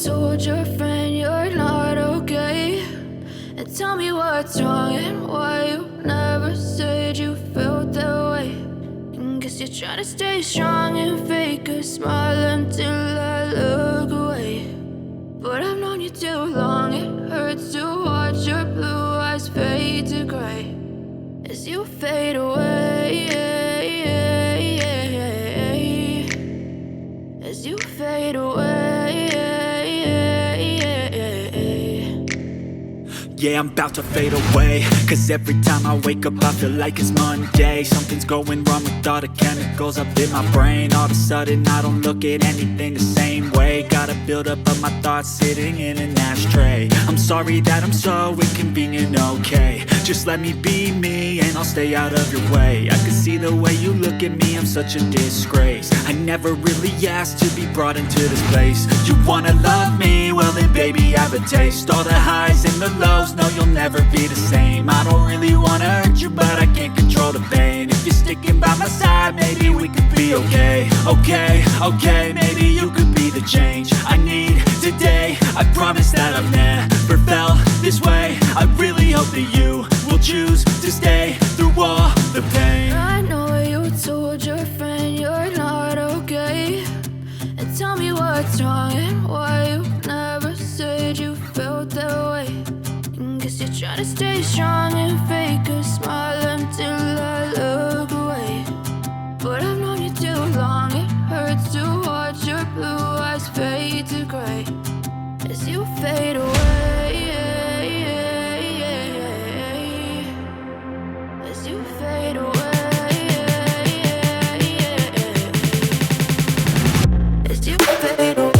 told your friend you're not okay? And tell me what's wrong and why you never said you felt that way. And guess you're trying to stay strong and fake a smile until I look away. But I've known you too long, it hurts to watch your blue eyes fade to gray as you fade away, as you fade away. Yeah, I'm about to fade away, cause every time I wake up I feel like it's Monday. Something's going wrong with all the chemicals up in my brain. All of a sudden I don't look at anything the same way. Got a buildup of my thoughts sitting in an ashtray. I'm sorry that I'm so inconvenient, okay? Just let me be me and I'll stay out of your way. I can see the way you look at me, I'm such a disgrace. I never really asked to be brought into this place. You wanna love me? Well then baby have a taste. All the highs and the lows, no you'll never be the same. I don't really wanna hurt you but I can't control the pain. If you're sticking by my side maybe we could be okay. Okay, maybe you could be the change I need today. I promise that I've never felt this way. I really hope that you will choose to stay through all the pain. I know you told your friend you're not okay. And tell me what's wrong and why you never said you felt that way. And guess you're trying to stay strong and fake a smile until I look away. But I've known you too long, it hurts to watch your blue eyes fade to gray as you fade away, as you fade away, as you fade away.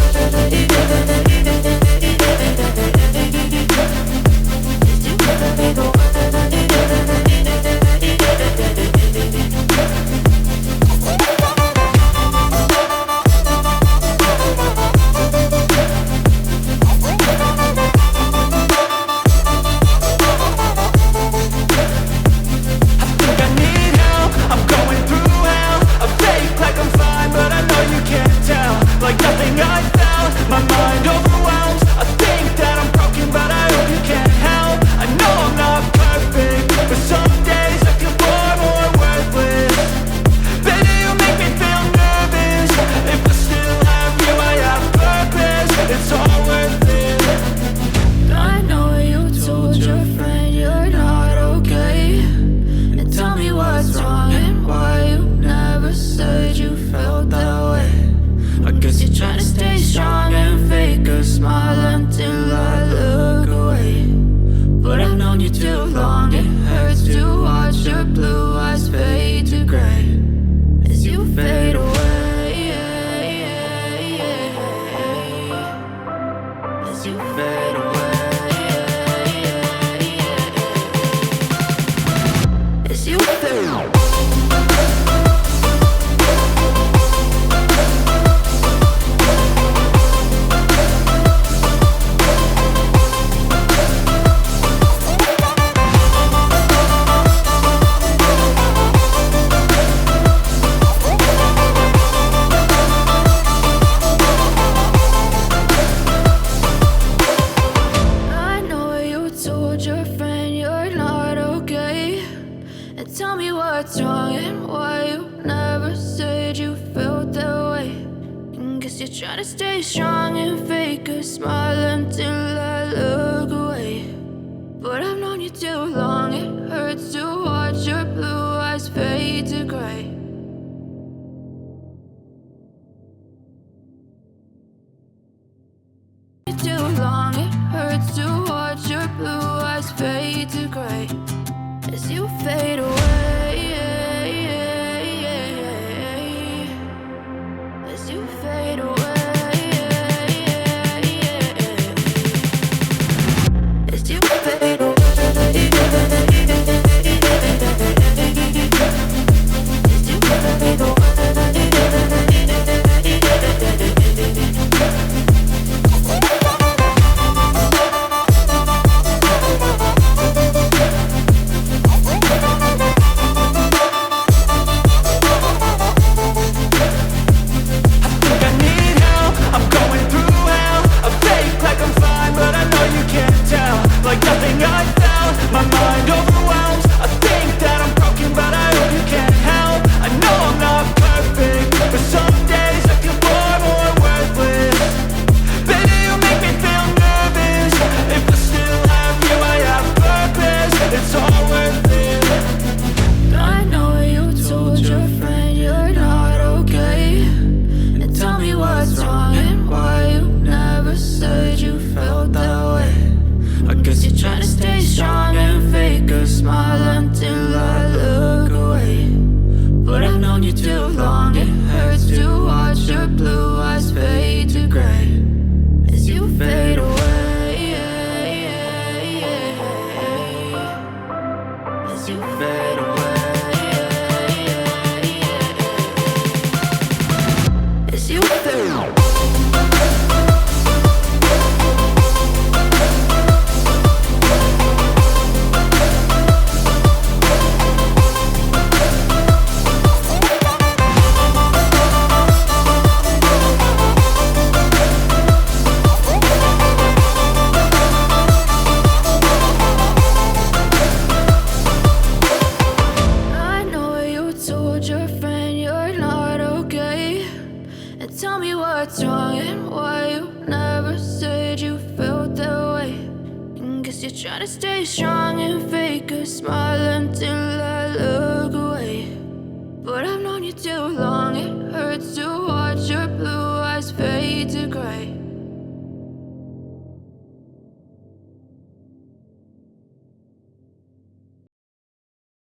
tell me what's wrong and why you never said you felt that way. And guess you're trying to stay strong and fake a smile until I look away.